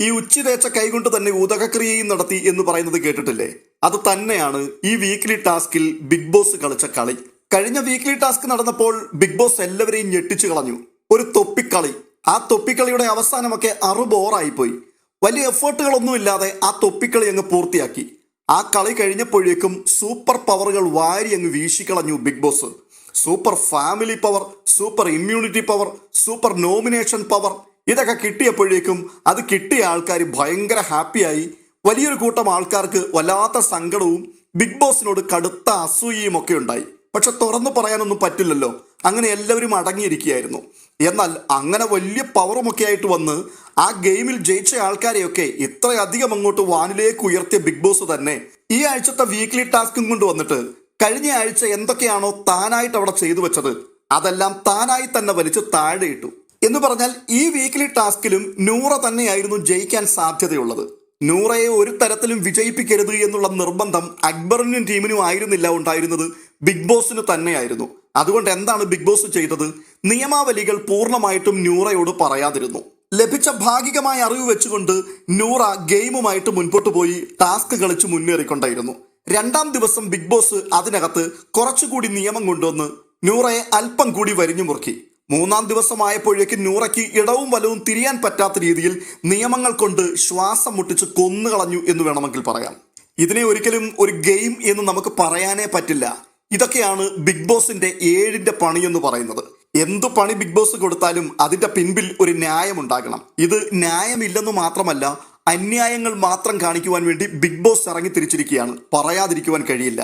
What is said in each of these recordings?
ഈ ഉച്ചി തേച്ച കൈകൊണ്ട് തന്നെ ഉദകക്രിയയും നടത്തി എന്ന് പറയുന്നത് കേട്ടിട്ടില്ലേ? അത് തന്നെയാണ് ഈ വീക്ക്ലി ടാസ്കിൽ ബിഗ് ബോസ് കളിച്ച കളി. കഴിഞ്ഞ വീക്ക്ലി ടാസ്ക് നടന്നപ്പോൾ ബിഗ് ബോസ് എല്ലാവരെയും ഞെട്ടിച്ചു കളഞ്ഞു. ഒരു തൊപ്പിക്കളി. ആ തൊപ്പിക്കളിയുടെ അവസാനമൊക്കെ ബോറായിപ്പോയി. വലിയ എഫേർട്ടുകളൊന്നും ഇല്ലാതെ ആ തൊപ്പിക്കളി അങ്ങ് പൂർത്തിയാക്കി. ആ കളി കഴിഞ്ഞപ്പോഴേക്കും സൂപ്പർ പവറുകൾ വാരി അങ്ങ് വീശിക്കളഞ്ഞു Big Boss. Super family power, super immunity power, super nomination power, ഇതൊക്കെ കിട്ടിയപ്പോഴേക്കും അത് കിട്ടിയ ആൾക്കാർ ഭയങ്കര ഹാപ്പിയായി. വലിയൊരു കൂട്ടം ആൾക്കാർക്ക് വല്ലാത്ത സങ്കടവും ബിഗ് ബോസിനോട് കടുത്ത അസൂയയും ഒക്കെ ഉണ്ടായി. പക്ഷെ തുറന്നു പറയാനൊന്നും പറ്റില്ലല്ലോ, അങ്ങനെ എല്ലാവരും അടങ്ങിയിരിക്കുകയായിരുന്നു. എന്നാൽ അങ്ങനെ വലിയ പവറുമൊക്കെ ആയിട്ട് വന്ന് ആ ഗെയിമിൽ ജയിച്ച ആൾക്കാരെയൊക്കെ ഇത്രയധികം അങ്ങോട്ട് വാനിലേക്ക് ഉയർത്തിയ ബിഗ് ബോസ് തന്നെ ഈ ആഴ്ചത്തെ വീക്ക്ലി ടാസ്കും കൊണ്ട് വന്നിട്ട് കഴിഞ്ഞ ആഴ്ച എന്തൊക്കെയാണോ താനായിട്ട് അവിടെ ചെയ്തു വെച്ചത് അതെല്ലാം താനായി തന്നെ വലിച്ച് താഴെ ഇട്ടു. എന്ന് പറഞ്ഞാൽ ഈ വീക്ക്ലി ടാസ്കിലും നൂറ തന്നെയായിരുന്നു ജയിക്കാൻ സാധ്യതയുള്ളത്. നൂറയെ ഒരു തരത്തിലും വിജയിപ്പിക്കരുത് എന്നുള്ള നിർബന്ധം അക്ബറിനും ടീമിനും ആയിരുന്നില്ല ഉണ്ടായിരുന്നത്, ബിഗ് ബോസിന് തന്നെയായിരുന്നു. അതുകൊണ്ട് എന്താണ് ബിഗ് ബോസ് ചെയ്തത്? നിയമാവലികൾ പൂർണ്ണമായിട്ടും നൂറയോട് പറയാതിരുന്നു. ലഭിച്ച ഭാഗികമായ അറിവ് വെച്ചുകൊണ്ട് നൂറ ഗെയിമുമായിട്ട് മുൻപോട്ട് പോയി ടാസ്ക് കളിച്ച് മുന്നേറിക്കൊണ്ടായിരുന്നു. രണ്ടാം ദിവസം ബിഗ് ബോസ് അതിനകത്ത് കുറച്ചുകൂടി നിയമം കൊണ്ടുവന്ന് നൂറയെ അല്പം കൂടി വരിഞ്ഞു മുറുക്കി. മൂന്നാം ദിവസമായപ്പോഴേക്ക് നൂറയ്ക്ക് ഇടവും വലവും തിരിയാൻ പറ്റാത്ത രീതിയിൽ നിയമങ്ങൾ കൊണ്ട് ശ്വാസം മുട്ടിച്ച് കൊന്നുകളഞ്ഞു എന്ന് വേണമെങ്കിൽ പറയാം. ഇതിനെ ഒരിക്കലും ഒരു ഗെയിം എന്ന് നമുക്ക് പറയാനേ പറ്റില്ല. ഇതൊക്കെയാണ് ബിഗ് ബോസിന്റെ 7ന്റെ പണി എന്ന് പറയുന്നത്. എന്തു പണി ബിഗ് ബോസ് കൊടുത്താലും അതിന്റെ പിൻപിൽ ഒരു ന്യായമുണ്ടാകണം. ഇത് ന്യായമില്ലെന്ന് മാത്രമല്ല, അന്യായങ്ങൾ മാത്രം കാണിക്കുവാൻ വേണ്ടി ബിഗ് ബോസ് ഇറങ്ങി തിരിച്ചിരിക്കുകയാണ്. പറയാതിരിക്കുവാൻ കഴിയില്ല.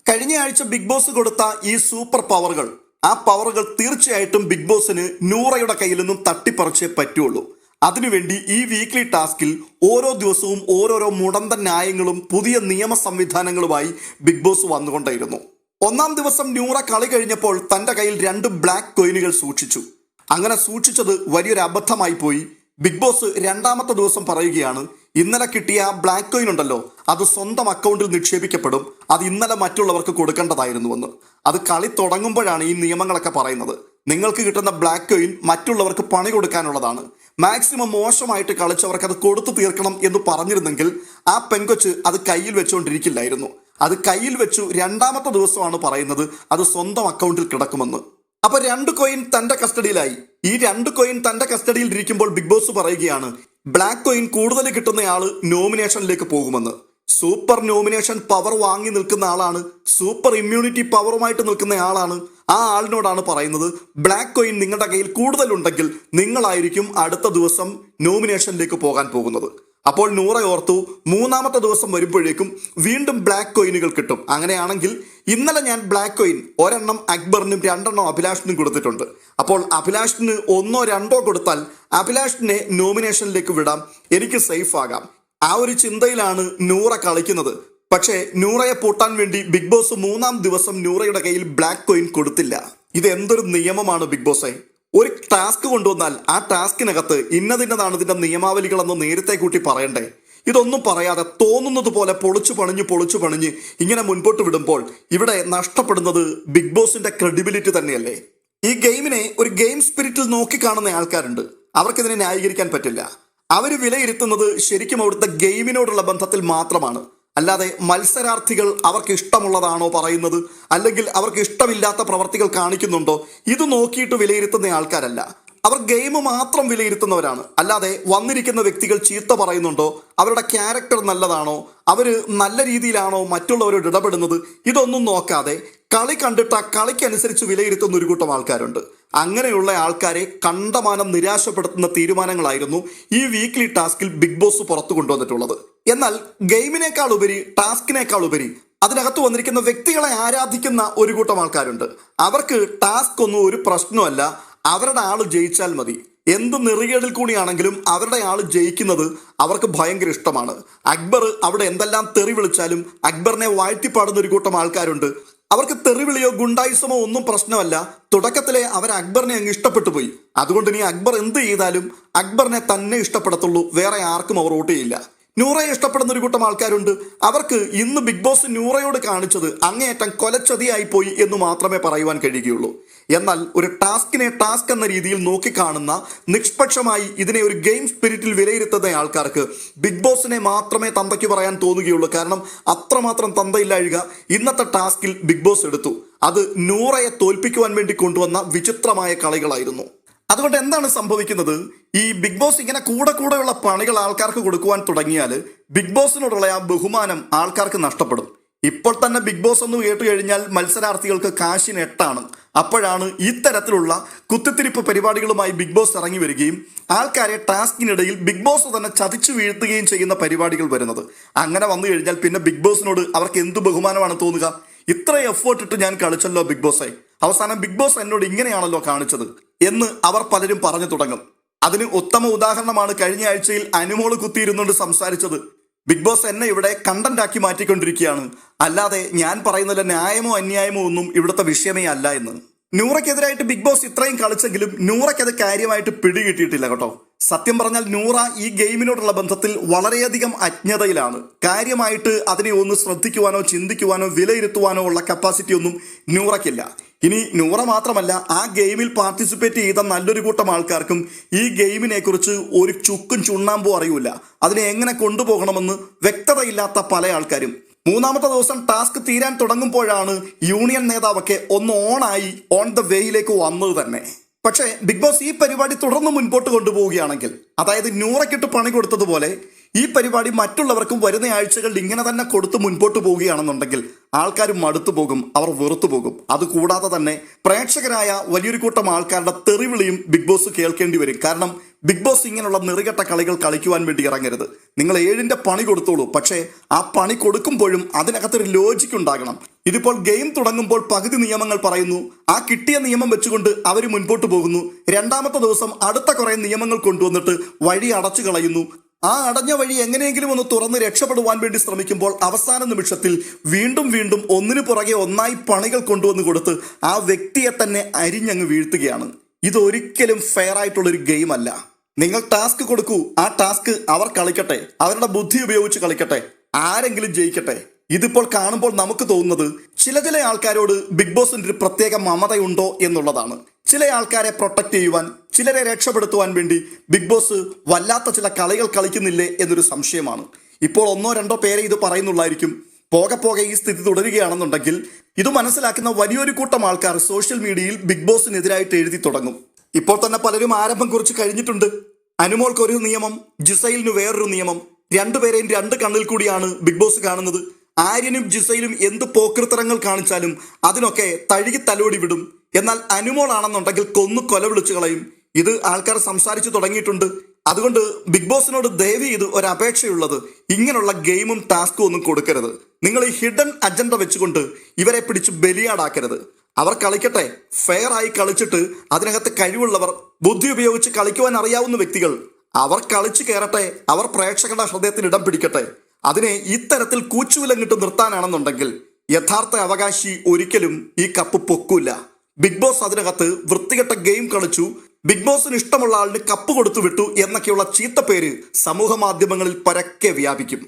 കഴിഞ്ഞ ആഴ്ച ബിഗ് ബോസ് കൊടുത്ത ഈ സൂപ്പർ പവറുകൾ, ആ പവറുകൾ തീർച്ചയായിട്ടും ബിഗ് ബോസിന് നൂറയുടെ കയ്യിൽ നിന്നും തട്ടിപ്പറിച്ചേ പറ്റുള്ളൂ. അതിനുവേണ്ടി ഈ വീക്ക്ലി ടാസ്കിൽ ഓരോ ദിവസവും ഓരോരോ മുടന്ത ന്യായങ്ങളും പുതിയ നിയമ സംവിധാനങ്ങളുമായി ബിഗ് ബോസ് വന്നുകൊണ്ടേയിരുന്നു. ഒന്നാം ദിവസം നൂറ കളി കഴിഞ്ഞപ്പോൾ തന്റെ കയ്യിൽ 2 ബ്ലാക്ക് കോയിനുകൾ സൂക്ഷിച്ചു. അങ്ങനെ സൂക്ഷിച്ചത് വലിയൊരു അബദ്ധമായി പോയി. ബിഗ് ബോസ് രണ്ടാമത്തെ ദിവസം പറയുകയാണ്, ഇന്നലെ കിട്ടിയ ആ ബ്ലാക്ക് കോയിൻ ഉണ്ടല്ലോ, അത് സ്വന്തം അക്കൗണ്ടിൽ നിക്ഷേപിക്കപ്പെടും, അത് ഇന്നലെ മറ്റുള്ളവർക്ക് കൊടുക്കേണ്ടതായിരുന്നുവെന്ന്. അത് കളി തുടങ്ങുമ്പോഴാണ് ഈ നിയമങ്ങളൊക്കെ പറയുന്നത്. നിങ്ങൾക്ക് കിട്ടുന്ന ബ്ലാക്ക് കോയിൻ മറ്റുള്ളവർക്ക് പണി കൊടുക്കാനുള്ളതാണ്. മാക്സിമം മോശമായിട്ട് കളിച്ചവർക്ക് അത് കൊടുത്തു തീർക്കണം എന്ന് പറഞ്ഞിരുന്നെങ്കിൽ ആ പെൺകൊച്ച് അത് കയ്യിൽ വെച്ചുകൊണ്ടിരിക്കില്ലായിരുന്നു. അത് കയ്യിൽ വെച്ചു രണ്ടാമത്തെ ദിവസമാണ് പറയുന്നത് അത് സ്വന്തം അക്കൗണ്ടിൽ കിടക്കുമെന്ന്. അപ്പൊ 2 കോയിൻ തന്റെ കസ്റ്റഡിയിലായി. ഈ 2 കോയിൻ തന്റെ കസ്റ്റഡിയിൽ ഇരിക്കുമ്പോൾ ബിഗ് ബോസ് പറയുകയാണ്, ബ്ലാക്ക് കോയിൻ കൂടുതൽ കിട്ടുന്നയാള് നോമിനേഷനിലേക്ക് പോകുമെന്ന്. സൂപ്പർ നോമിനേഷൻ പവർ വാങ്ങി നിൽക്കുന്ന ആളാണ്, സൂപ്പർ ഇമ്മ്യൂണിറ്റി പവറുമായിട്ട് നിൽക്കുന്ന ആളാണ്. ആ ആളിനോടാണ് പറയുന്നത്, ബ്ലാക്ക് കോയിൻ നിങ്ങളുടെ കയ്യിൽ കൂടുതലുണ്ടെങ്കിൽ നിങ്ങളായിരിക്കും അടുത്ത ദിവസം നോമിനേഷനിലേക്ക് പോകാൻ പോകുന്നത്. അപ്പോൾ നൂറ ഓർത്തു, മൂന്നാമത്തെ ദിവസം വരുമ്പോഴേക്കും വീണ്ടും ബ്ലാക്ക് കോയിനുകൾ കിട്ടും. അങ്ങനെയാണെങ്കിൽ ഇന്നലെ ഞാൻ ബ്ലാക്ക് കോയിൻ ഒരെണ്ണം അക്ബറിനും 2 എണ്ണം അഭിലാഷിനും കൊടുത്തിട്ടുണ്ട്. അപ്പോൾ അഭിലാഷിന് 1 or 2 കൊടുത്താൽ അഭിലാഷിനെ നോമിനേഷനിലേക്ക് വിടാം, എനിക്ക് സേഫ് ആകാം. ആ ഒരു ചിന്തയിലാണ് നൂറ കളിക്കുന്നത്. പക്ഷേ നൂറയെ പൂട്ടാൻ വേണ്ടി ബിഗ് ബോസ് മൂന്നാം ദിവസം നൂറയുടെ കയ്യിൽ ബ്ലാക്ക് കോയിൻ കൊടുത്തില്ല. ഇത് എന്തൊരു നിയമമാണ് ബിഗ് ബോസേ? ഒരു ടാസ്ക് കൊണ്ടുവന്നാൽ ആ ടാസ്കിനകത്ത് ഇന്നതിൻ്റെതാണ് ഇതിന്റെ നിയമാവലികളെന്ന് നേരത്തെ കൂട്ടി പറയണ്ടേ? ഇതൊന്നും പറയാതെ തോന്നുന്നത് പോലെ പൊളിച്ചു പണിഞ്ഞ് ഇങ്ങനെ മുൻപോട്ട് വിടുമ്പോൾ ഇവിടെ നഷ്ടപ്പെടുന്നത് ബിഗ് ബോസിന്റെ ക്രെഡിബിലിറ്റി തന്നെയല്ലേ? ഈ ഗെയിമിനെ ഒരു ഗെയിം സ്പിരിറ്റിൽ നോക്കിക്കാണുന്ന ആൾക്കാരുണ്ട്. അവർക്കിതിനെ ന്യായീകരിക്കാൻ പറ്റില്ല. അവർ വിലയിരുത്തുന്നത് ശരിക്കും അവിടുത്തെ ഗെയിമിനോടുള്ള ബന്ധത്തിൽ മാത്രമാണ്. അല്ലാതെ മത്സരാർത്ഥികൾ അവർക്ക് ഇഷ്ടമുള്ളതാണോ പറയുന്നത്, അല്ലെങ്കിൽ അവർക്ക് ഇഷ്ടമില്ലാത്ത പ്രവർത്തികൾ കാണിക്കുന്നുണ്ടോ, ഇത് നോക്കിയിട്ട് വിലയിരുത്തുന്ന ആൾക്കാരല്ല. അവർ ഗെയിം മാത്രം വിലയിരുത്തുന്നവരാണ്. അല്ലാതെ വന്നിരിക്കുന്ന വ്യക്തികൾ ചീത്ത പറയുന്നുണ്ടോ, അവരുടെ ക്യാരക്ടർ നല്ലതാണോ, അവർ നല്ല രീതിയിലാണോ മറ്റുള്ളവരോട് ഇടപെടുന്നത്, ഇതൊന്നും നോക്കാതെ കളി കണ്ടിട്ട് ആ കളിക്കനുസരിച്ച് വിലയിരുത്തുന്ന ഒരു കൂട്ടം ആൾക്കാരുണ്ട്. അങ്ങനെയുള്ള ആൾക്കാരെ കണ്ടമാനം നിരാശപ്പെടുത്തുന്ന തീരുമാനങ്ങളായിരുന്നു ഈ വീക്ക്ലി ടാസ്കിൽ ബിഗ് ബോസ് പുറത്തു കൊണ്ടുവന്നിട്ടുള്ളത്. എന്നാൽ ഗെയിമിനേക്കാൾ ഉപരി, ടാസ്കിനേക്കാൾ ഉപരി അതിനകത്ത് വന്നിരിക്കുന്ന വ്യക്തികളെ ആരാധിക്കുന്ന ഒരു കൂട്ടം ആൾക്കാരുണ്ട്. അവർക്ക് ടാസ്ക് ഒന്നും ഒരു പ്രശ്നമല്ല, അവരുടെ ആള് ജയിച്ചാൽ മതി. എന്ത് നെറികേടിൽ കൂടിയാണെങ്കിലും അവരുടെ ആള് ജയിക്കുന്നത് അവർക്ക് ഭയങ്കര ഇഷ്ടമാണ്. അക്ബർ അവിടെ എന്തെല്ലാം തെറി വിളിച്ചാലും അക്ബറിനെ വാഴ്ത്തിപ്പാടുന്ന ഒരു കൂട്ടം ആൾക്കാരുണ്ട്. അവർക്ക് തെറിവിളിയോ ഗുണ്ടായുസമോ ഒന്നും പ്രശ്നമല്ല. തുടക്കത്തിലെ അവർ അക്ബറിനെ അങ്ങ് ഇഷ്ടപ്പെട്ടു പോയി. അതുകൊണ്ട് ഇനി അക്ബർ എന്ത് ചെയ്താലും അക്ബറിനെ തന്നെ ഇഷ്ടപ്പെടത്തുള്ളൂ, വേറെ ആർക്കും അവർ വോട്ട് ചെയ്യില്ല. നൂറയെ ഇഷ്ടപ്പെടുന്ന ഒരു കൂട്ടം ആൾക്കാരുണ്ട്. അവർക്ക് ഇന്ന് ബിഗ് ബോസ് നൂറയോട് കാണിച്ചത് അങ്ങേയറ്റം കൊലച്ചതിയായി പോയി എന്ന് മാത്രമേ പറയുവാൻ കഴിയുകയുള്ളൂ. എന്നാൽ ഒരു ടാസ്കിനെ ടാസ്ക് എന്ന രീതിയിൽ നോക്കിക്കാണുന്ന, നിഷ്പക്ഷമായി ഇതിനെ ഒരു ഗെയിം സ്പിരിറ്റിൽ വിലയിരുത്തുന്ന ആൾക്കാർക്ക് ബിഗ് ബോസിനെ മാത്രമേ തന്തയ്ക്ക് പറയാൻ തോന്നുകയുള്ളൂ. കാരണം അത്രമാത്രം തന്തയില്ലാഴിക ഇന്നത്തെ ടാസ്കിൽ ബിഗ് ബോസ് എടുത്തു. അത് നൂറയെ തോൽപ്പിക്കുവാൻ വേണ്ടി കൊണ്ടുവന്ന വിചിത്രമായ കളികളായിരുന്നു. അതുകൊണ്ട് എന്താണ് സംഭവിക്കുന്നത്? ഈ ബിഗ് ബോസ് ഇങ്ങനെ കൂടെയുള്ള പണികൾ ആൾക്കാർക്ക് കൊടുക്കുവാൻ തുടങ്ങിയാൽ ബിഗ് ബോസിനോടുള്ള ആ ബഹുമാനം ആൾക്കാർക്ക് നഷ്ടപ്പെടും. ഇപ്പോൾ തന്നെ ബിഗ് ബോസ് എന്ന് കേട്ട് കഴിഞ്ഞാൽ മത്സരാർത്ഥികൾക്ക് കാശിന് എട്ടാണ്. അപ്പോഴാണ് ഇത്തരത്തിലുള്ള കുത്തിത്തിരിപ്പ് പരിപാടികളുമായി ബിഗ് ബോസ് ഇറങ്ങി വരികയും ആൾക്കാരെ ടാസ്കിനിടയിൽ ബിഗ് ബോസ് തന്നെ ചതിച്ചു വീഴ്ത്തുകയും ചെയ്യുന്ന പരിപാടികൾ വരുന്നത്. അങ്ങനെ വന്നു കഴിഞ്ഞാൽ പിന്നെ ബിഗ് ബോസിനോട് അവർക്ക് എന്ത് ബഹുമാനമാണ് തോന്നുക? ഇത്ര എഫേർട്ട് ഇട്ട് ഞാൻ കളിച്ചല്ലോ ബിഗ് ബോസെ, അവസാനം ബിഗ് ബോസ് എന്നോട് ഇങ്ങനെയാണല്ലോ കാണിച്ചത് എന്ന് അവർ പലരും പറഞ്ഞു തുടങ്ങും. അതിന് ഉത്തമ ഉദാഹരണമാണ് കഴിഞ്ഞ ആഴ്ചയിൽ അനുമോള് കുത്തിയിരുന്നുകൊണ്ട് സംസാരിച്ചത്. ബിഗ് ബോസ് എന്നെ ഇവിടെ കണ്ടന്റ് ആക്കി മാറ്റിക്കൊണ്ടിരിക്കുകയാണ്, അല്ലാതെ ഞാൻ പറയുന്നതിൽ ന്യായമോ അന്യായമോ ഒന്നും ഇവിടുത്തെ വിഷയമേ അല്ല എന്ന്. നൂറയ്ക്കെതിരായിട്ട് ബിഗ് ബോസ് ഇത്രയും കളിച്ചെങ്കിലും നൂറയ്ക്കത് കാര്യമായിട്ട് പിടികിട്ടിയിട്ടില്ല കേട്ടോ. സത്യം പറഞ്ഞാൽ നൂറ ഈ ഗെയിമിനോടുള്ള ബന്ധത്തിൽ വളരെയധികം അജ്ഞതയിലാണ്. കാര്യമായിട്ട് അതിനെ ഒന്ന് ശ്രദ്ധിക്കുവാനോ ചിന്തിക്കുവാനോ വിലയിരുത്തുവാനോ ഉള്ള കപ്പാസിറ്റി ഒന്നും നൂറയ്ക്കില്ല. ഇനി നൂറ മാത്രമല്ല, ആ ഗെയിമിൽ പാർട്ടിസിപ്പേറ്റ് ചെയ്ത നല്ലൊരു കൂട്ടം ആൾക്കാർക്കും ഈ ഗെയിമിനെ കുറിച്ച് ഒരു ചുക്കും ചുണ്ണാമ്പും അറിയില്ല. അതിനെ എങ്ങനെ കൊണ്ടുപോകണമെന്ന് വ്യക്തതയില്ലാത്ത പല ആൾക്കാരും. മൂന്നാമത്തെ ദിവസം ടാസ്ക് തീരാൻ തുടങ്ങുമ്പോഴാണ് യൂണിയൻ നേതാവൊക്കെ ഒന്ന് ഓണായി ഓൺ ദ വേയിലേക്ക് വന്നത് തന്നെ. പക്ഷേ ബിഗ് ബോസ് ഈ പരിപാടി തുടർന്ന് മുൻപോട്ട് കൊണ്ടുപോവുകയാണെങ്കിൽ, അതായത് നൂറയ്ക്കിട്ട് പണി കൊടുത്തതുപോലെ ഈ പരിപാടി മറ്റുള്ളവർക്കും വരുന്ന ആഴ്ചകളിൽ ഇങ്ങനെ തന്നെ കൊടുത്ത് മുൻപോട്ട് പോവുകയാണെന്നുണ്ടെങ്കിൽ ആൾക്കാർ മടുത്തു പോകും, അവർ വെറുത്തു പോകും. അതുകൂടാതെ തന്നെ പ്രേക്ഷകരായ വലിയൊരു കൂട്ടം ആൾക്കാരുടെ തെറിവിളിയും ബിഗ് ബോസ് കേൾക്കേണ്ടി വരും. കാരണം ബിഗ് ബോസ് ഇങ്ങനെയുള്ള നെറികെട്ട കളികൾ കളിക്കുവാൻ വേണ്ടി ഇറങ്ങരുത്. നിങ്ങൾ 7ന്റെ പണി കൊടുത്തോളൂ, പക്ഷേ ആ പണി കൊടുക്കുമ്പോഴും അതിനകത്തൊരു ലോജിക്ക് ഉണ്ടാകണം. ഇതിപ്പോൾ ഗെയിം തുടങ്ങുമ്പോൾ പകുതി നിയമങ്ങൾ പറയുന്നു, ആ കിട്ടിയ നിയമം വെച്ചുകൊണ്ട് അവർ മുൻപോട്ട് പോകുന്നു. രണ്ടാമത്തെ ദിവസം അടുത്ത കുറെ നിയമങ്ങൾ കൊണ്ടുവന്നിട്ട് വഴി അടച്ചു കളയുന്നു. ആ അടഞ്ഞ വഴി എങ്ങനെയെങ്കിലും ഒന്ന് തുറന്ന് രക്ഷപ്പെടുവാൻ വേണ്ടി ശ്രമിക്കുമ്പോൾ അവസാന നിമിഷത്തിൽ വീണ്ടും ഒന്നിനു പുറകെ ഒന്നായി പണികൾ കൊണ്ടുവന്ന് കൊടുത്ത് ആ വ്യക്തിയെ തന്നെ അരിഞ്ഞങ്ങ് വീഴ്ത്തുകയാണ്. ഇതൊരിക്കലും ഫെയർ ആയിട്ടുള്ളൊരു ഗെയിം അല്ല. നിങ്ങൾ ടാസ്ക് കൊടുക്കൂ, ആ ടാസ്ക് അവർ കളിക്കട്ടെ, അവരുടെ ബുദ്ധി ഉപയോഗിച്ച് കളിക്കട്ടെ, ആരെങ്കിലും ജയിക്കട്ടെ. ഇതിപ്പോൾ കാണുമ്പോൾ നമുക്ക് തോന്നുന്നത് ചില ആൾക്കാരോട് ബിഗ് ബോസിന്റെ ഒരു പ്രത്യേക മമതയുണ്ടോ എന്നുള്ളതാണ്. ചില ആൾക്കാരെ പ്രൊട്ടക്ട് ചെയ്യുവാൻ, ചിലരെ രക്ഷപ്പെടുത്തുവാൻ വേണ്ടി ബിഗ് ബോസ് വല്ലാത്ത ചില കളികൾ കളിക്കുന്നില്ലേ എന്നൊരു സംശയമാണ്. ഇപ്പോൾ 1-2 പേരെ ഇത് പറയുന്നുള്ളായിരിക്കും. പോകെ ഈ സ്ഥിതി തുടരുകയാണെന്നുണ്ടെങ്കിൽ ഇത് മനസ്സിലാക്കുന്ന വലിയൊരു കൂട്ടം ആൾക്കാർ സോഷ്യൽ മീഡിയയിൽ ബിഗ് ബോസിനെതിരായിട്ട് എഴുതി തുടങ്ങും. ഇപ്പോൾ തന്നെ പലരും ആരംഭം കുറിച്ച് കഴിഞ്ഞിട്ടുണ്ട്. അനുമോൾക്ക് ഒരു നിയമം, ജിസൈലിന് വേറൊരു നിയമം. രണ്ടുപേരെയും 2 കണ്ണിൽ കൂടിയാണ് ബിഗ് ബോസ് കാണുന്നത്. ആര്യനും ജിസൈലും എന്ത് പോക്കൃത്തരങ്ങൾ കാണിച്ചാലും അതിനൊക്കെ തഴുകി തലോടി വിടും. എന്നാൽ അനുമോളാണെന്നുണ്ടെങ്കിൽ കൊല വിളിച്ചു കളയും. ഇത് ആൾക്കാർ സംസാരിച്ചു തുടങ്ങിയിട്ടുണ്ട്. അതുകൊണ്ട് ബിഗ് ബോസിനോട് ദയവ് ചെയ്ത് ഒരു അപേക്ഷയുള്ളത്, ഇങ്ങനെയുള്ള ഗെയിമും ടാസ്കും ഒന്നും കൊടുക്കരുത്. നിങ്ങൾ ഈ ഹിഡൻ അജണ്ട വെച്ചുകൊണ്ട് ഇവരെ പിടിച്ച് ബലിയാടാക്കരുത്. അവർ കളിക്കട്ടെ, ഫെയർ ആയി കളിച്ചിട്ട് അതിനകത്ത് കഴിവുള്ളവർ, ബുദ്ധി ഉപയോഗിച്ച് കളിക്കുവാൻ അറിയാവുന്ന വ്യക്തികൾ, അവർ കളിച്ചു കയറട്ടെ, അവർ പ്രേക്ഷകരുടെ ഹൃദയത്തിന് ഇടം പിടിക്കട്ടെ. അതിനെ ഇത്തരത്തിൽ കൂച്ചുവിലങ്ങിട്ട് നിർത്താനാണെന്നുണ്ടെങ്കിൽ യഥാർത്ഥ അവകാശി ഒരിക്കലും ഈ കപ്പ് പൊക്കൂല. ബിഗ് ബോസ് അതിനകത്ത് വൃത്തികെട്ട ഗെയിം കളിച്ചു, ബിഗ് ബോസിന് ഇഷ്ടമുള്ള ആളിന് കപ്പ് കൊടുത്തു വിട്ടു എന്നൊക്കെയുള്ള ചീത്തപ്പേര് സമൂഹ മാധ്യമങ്ങളിൽ പരക്കെ വ്യാപിക്കും.